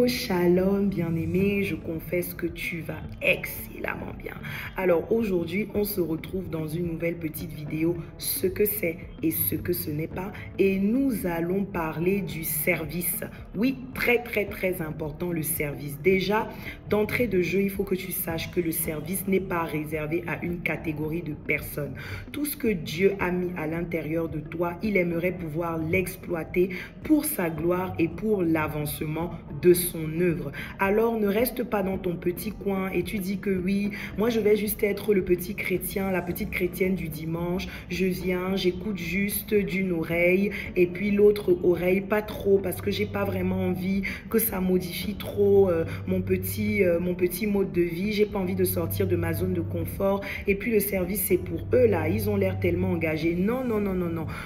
Shalom bien-aimé, je confesse que tu vas excellemment bien. Alors aujourd'hui, on se retrouve dans une nouvelle petite vidéo, ce que c'est et ce que ce n'est pas. Et nous allons parler du service. Oui, très important le service. Déjà, d'entrée de jeu, il faut que tu saches que le service n'est pas réservé à une catégorie de personnes. Tout ce que Dieu a mis à l'intérieur de toi, il aimerait pouvoir l'exploiter pour sa gloire et pour l'avancement de son œuvre. Alors ne reste pas dans ton petit coin et tu dis que oui, moi je vais juste être le petit chrétien, la petite chrétienne du dimanche, je viens, j'écoute juste d'une oreille et puis l'autre oreille pas trop parce que j'ai pas vraiment envie que ça modifie trop mon petit mode de vie, j'ai pas envie de sortir de ma zone de confort et puis le service c'est pour eux là, ils ont l'air tellement engagés. Non,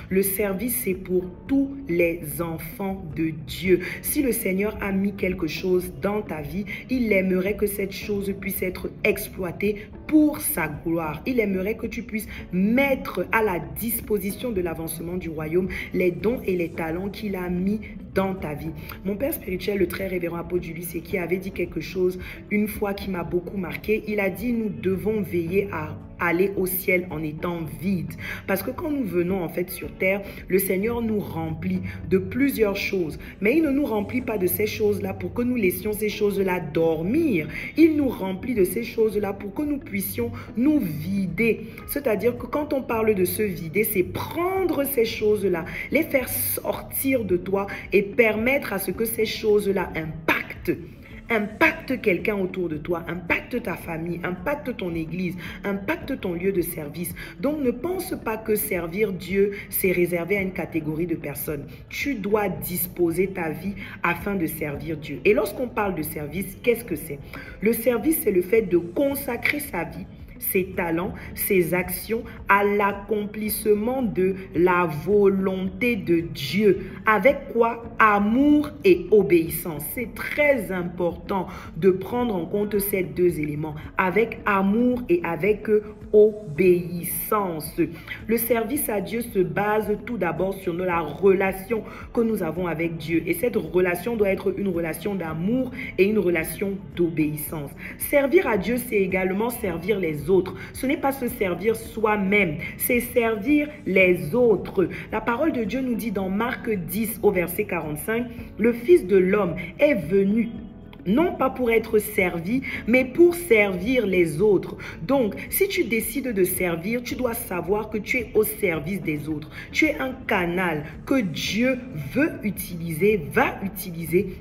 le service c'est pour tous les enfants de Dieu. Si le Seigneur a mis quelque chose dans ta vie, il aimerait que cette chose puisse être exploitée pour sa gloire. Il aimerait que tu puisses mettre à la disposition de l'avancement du royaume les dons et les talents qu'il a mis dans ta vie. Mon père spirituel, le très révérend apôtre Julius Seki, avait dit quelque chose une fois qui m'a beaucoup marqué. Il a dit, nous devons veiller à aller au ciel en étant vide. Parce que quand nous venons en fait sur terre, le Seigneur nous remplit de plusieurs choses. Mais il ne nous remplit pas de ces choses-là pour que nous laissions ces choses-là dormir. Il nous remplit de ces choses-là pour que nous puissions nous vider. C'est-à-dire que quand on parle de se vider, c'est prendre ces choses-là, les faire sortir de toi et permettre à ce que ces choses-là impacte quelqu'un autour de toi, impacte ta famille, impacte ton église, impacte ton lieu de service. Donc ne pense pas que servir Dieu, c'est réservé à une catégorie de personnes. Tu dois disposer ta vie afin de servir Dieu. Et lorsqu'on parle de service, qu'est-ce que c'est? Le service, c'est le fait de consacrer sa vie, ses talents, ses actions à l'accomplissement de la volonté de Dieu. Avec quoi? Amour et obéissance. C'est très important de prendre en compte ces deux éléments. Avec amour et avec obéissance. Le service à Dieu se base tout d'abord sur la relation que nous avons avec Dieu. Et cette relation doit être une relation d'amour et une relation d'obéissance. Servir à Dieu, c'est également servir les autres. Ce n'est pas se servir soi-même, c'est servir les autres. La parole de Dieu nous dit dans Marc 10 au verset 45, le Fils de l'homme est venu non pas pour être servi, mais pour servir les autres. Donc, si tu décides de servir, tu dois savoir que tu es au service des autres. Tu es un canal que Dieu va utiliser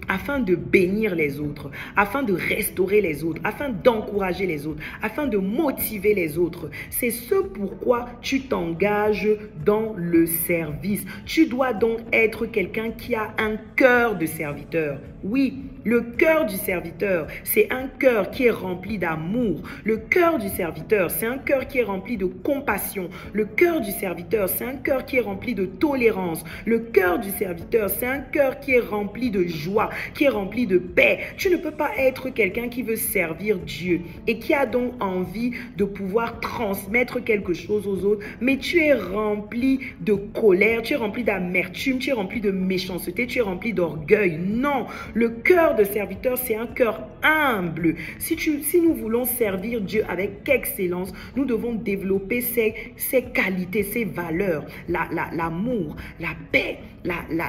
afin de bénir les autres, afin de restaurer les autres, afin d'encourager les autres, afin de motiver les autres. C'est ce pourquoi tu t'engages dans le service. Tu dois donc être quelqu'un qui a un cœur de serviteur. Oui, le cœur du serviteur, c'est un cœur qui est rempli d'amour. Le cœur du serviteur, c'est un cœur qui est rempli de compassion. Le cœur du serviteur, c'est un cœur qui est rempli de tolérance. Le cœur du serviteur, c'est un cœur qui est rempli de joie, qui est rempli de paix. Tu ne peux pas être quelqu'un qui veut servir Dieu et qui a donc envie de pouvoir transmettre quelque chose aux autres, mais tu es rempli de colère, tu es rempli d'amertume, tu es rempli de méchanceté, tu es rempli d'orgueil. Non, le cœur de serviteur, c'est un cœur humble. Si nous voulons servir Dieu avec excellence, nous devons développer ces qualités, ces valeurs, l'amour, la paix,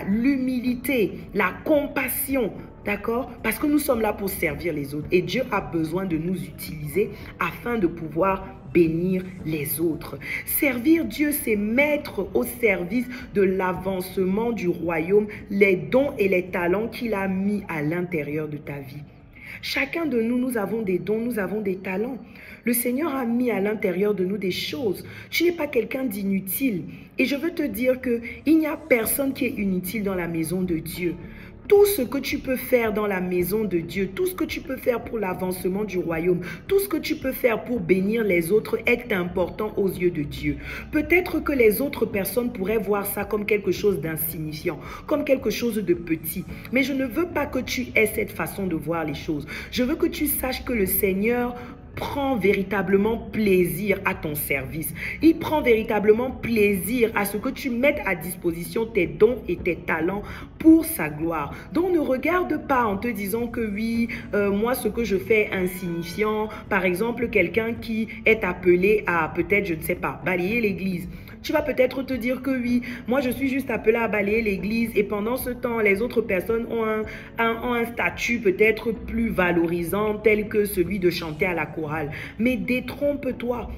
l'humilité, la compassion. D'accord? Parce que nous sommes là pour servir les autres. Et Dieu a besoin de nous utiliser afin de pouvoir bénir les autres. Servir Dieu, c'est mettre au service de l'avancement du royaume les dons et les talents qu'il a mis à l'intérieur de ta vie. Chacun de nous, nous avons des dons, nous avons des talents. Le Seigneur a mis à l'intérieur de nous des choses. Tu n'es pas quelqu'un d'inutile. Et je veux te dire qu'il n'y a personne qui est inutile dans la maison de Dieu. Tout ce que tu peux faire dans la maison de Dieu, tout ce que tu peux faire pour l'avancement du royaume, tout ce que tu peux faire pour bénir les autres est important aux yeux de Dieu. Peut-être que les autres personnes pourraient voir ça comme quelque chose d'insignifiant, comme quelque chose de petit. Mais je ne veux pas que tu aies cette façon de voir les choses. Je veux que tu saches que le Seigneur prend véritablement plaisir à ton service. Il prend véritablement plaisir à ce que tu mettes à disposition tes dons et tes talents pour sa gloire. Donc ne regarde pas en te disant que oui, moi ce que je fais est insignifiant. Par exemple, quelqu'un qui est appelé à peut-être, je ne sais pas, balayer l'église. Tu vas peut-être te dire que oui, moi je suis juste appelé à balayer l'église et pendant ce temps, les autres personnes ont un statut peut-être plus valorisant tel que celui de chanter à la chorale. Mais détrompe-toi.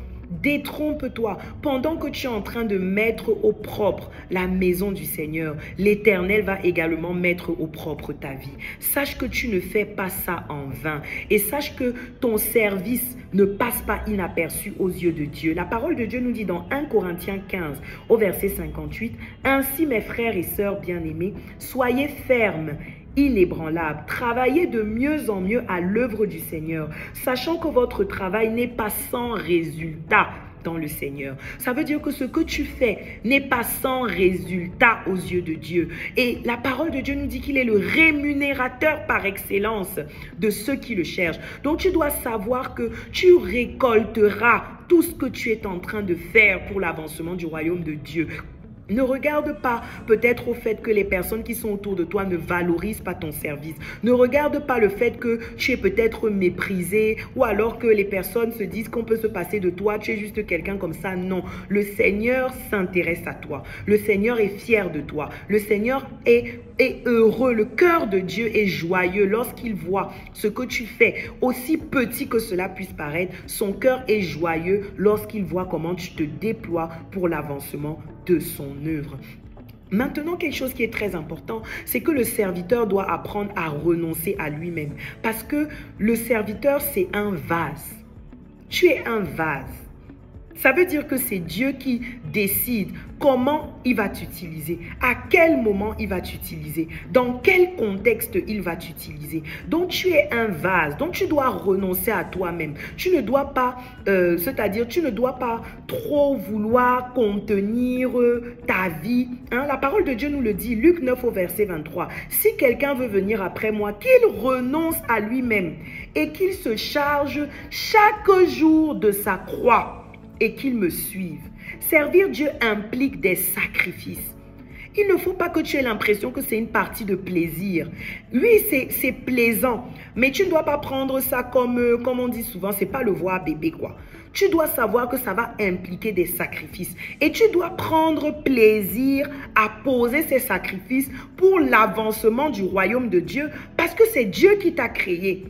Détrompe-toi. Pendant que tu es en train de mettre au propre la maison du Seigneur, l'Éternel va également mettre au propre ta vie. Sache que tu ne fais pas ça en vain. Et sache que ton service ne passe pas inaperçu aux yeux de Dieu. La parole de Dieu nous dit dans 1 Corinthiens 15, au verset 58, « Ainsi, mes frères et sœurs bien-aimés, soyez fermes, inébranlables, travaillez de mieux en mieux à l'œuvre du Seigneur, sachant que votre travail n'est pas sans résultat dans le Seigneur. » Ça veut dire que ce que tu fais n'est pas sans résultat aux yeux de Dieu. Et la parole de Dieu nous dit qu'il est le rémunérateur par excellence de ceux qui le cherchent. Donc tu dois savoir que tu récolteras tout ce que tu es en train de faire pour l'avancement du royaume de Dieu. Ne regarde pas peut-être au fait que les personnes qui sont autour de toi ne valorisent pas ton service. Ne regarde pas le fait que tu es peut-être méprisé ou alors que les personnes se disent qu'on peut se passer de toi. Tu es juste quelqu'un comme ça. Non, le Seigneur s'intéresse à toi. Le Seigneur est fier de toi. Le Seigneur est heureux. Le cœur de Dieu est joyeux lorsqu'il voit ce que tu fais. Aussi petit que cela puisse paraître, son cœur est joyeux lorsqu'il voit comment tu te déploies pour l'avancement de son œuvre. Maintenant, quelque chose qui est très important, c'est que le serviteur doit apprendre à renoncer à lui-même. Parce que le serviteur, c'est un vase. Tu es un vase. Ça veut dire que c'est Dieu qui décide comment il va t'utiliser, à quel moment il va t'utiliser, dans quel contexte il va t'utiliser. Donc tu es un vase, donc tu dois renoncer à toi-même. Tu ne dois pas, c'est-à-dire tu ne dois pas trop vouloir contenir ta vie. Hein? La parole de Dieu nous le dit, Luc 9 au verset 23. Si quelqu'un veut venir après moi, qu'il renonce à lui-même et qu'il se charge chaque jour de sa croix et qu'il me suive. Servir Dieu implique des sacrifices. Il ne faut pas que tu aies l'impression que c'est une partie de plaisir. Oui, c'est plaisant, mais tu ne dois pas prendre ça comme on dit souvent, c'est pas le voir bébé quoi. Tu dois savoir que ça va impliquer des sacrifices. Et tu dois prendre plaisir à poser ces sacrifices pour l'avancement du royaume de Dieu, parce que c'est Dieu qui t'a créé.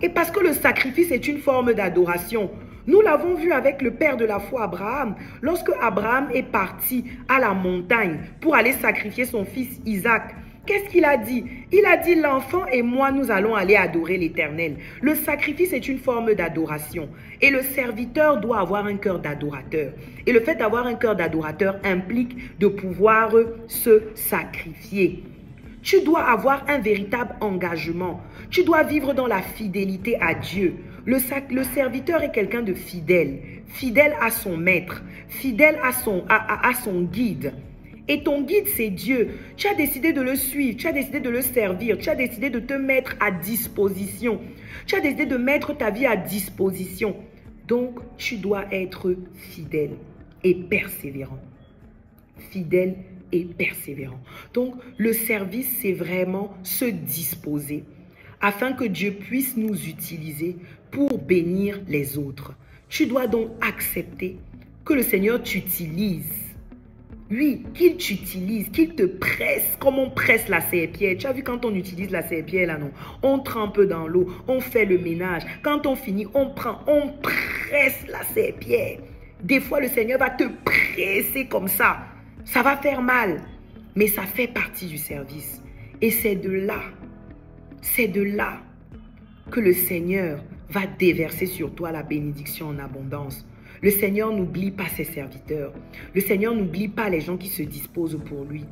Et parce que le sacrifice est une forme d'adoration. Nous l'avons vu avec le père de la foi, Abraham. Lorsque Abraham est parti à la montagne pour aller sacrifier son fils Isaac, qu'est-ce qu'il a dit? Il a dit, l'enfant et moi, nous allons aller adorer l'Éternel. Le sacrifice est une forme d'adoration. Et le serviteur doit avoir un cœur d'adorateur. Et le fait d'avoir un cœur d'adorateur implique de pouvoir se sacrifier. Tu dois avoir un véritable engagement. Tu dois vivre dans la fidélité à Dieu. Le serviteur est quelqu'un de fidèle, fidèle à son maître, fidèle à son guide. Et ton guide, c'est Dieu. Tu as décidé de le suivre, tu as décidé de le servir, tu as décidé de te mettre à disposition. Tu as décidé de mettre ta vie à disposition. Donc, tu dois être fidèle et persévérant. Fidèle et persévérant. Donc, le service, c'est vraiment se disposer afin que Dieu puisse nous utiliser pour bénir les autres. Tu dois donc accepter que le Seigneur t'utilise. Oui, qu'il t'utilise, qu'il te presse, comme on presse la serpillière. Tu as vu quand on utilise la serpillière là, non? On trempe dans l'eau, on fait le ménage. Quand on finit, on presse la serpillière. Des fois, le Seigneur va te presser comme ça. Ça va faire mal, mais ça fait partie du service. Et c'est de là que le Seigneur va déverser sur toi la bénédiction en abondance. Le Seigneur n'oublie pas ses serviteurs. Le Seigneur n'oublie pas les gens qui se disposent pour lui.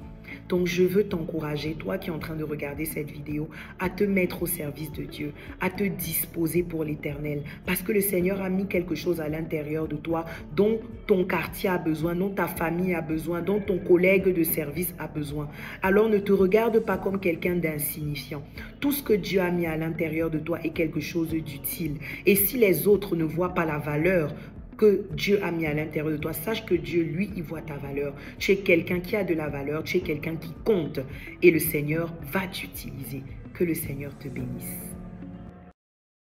Donc, je veux t'encourager, toi qui es en train de regarder cette vidéo, à te mettre au service de Dieu, à te disposer pour l'éternel. Parce que le Seigneur a mis quelque chose à l'intérieur de toi dont ton quartier a besoin, dont ta famille a besoin, dont ton collègue de service a besoin. Alors, ne te regarde pas comme quelqu'un d'insignifiant. Tout ce que Dieu a mis à l'intérieur de toi est quelque chose d'utile. Et si les autres ne voient pas la valeur que Dieu a mis à l'intérieur de toi, sache que Dieu, lui, il voit ta valeur. Tu es quelqu'un qui a de la valeur, tu es quelqu'un qui compte et le Seigneur va t'utiliser. Que le Seigneur te bénisse.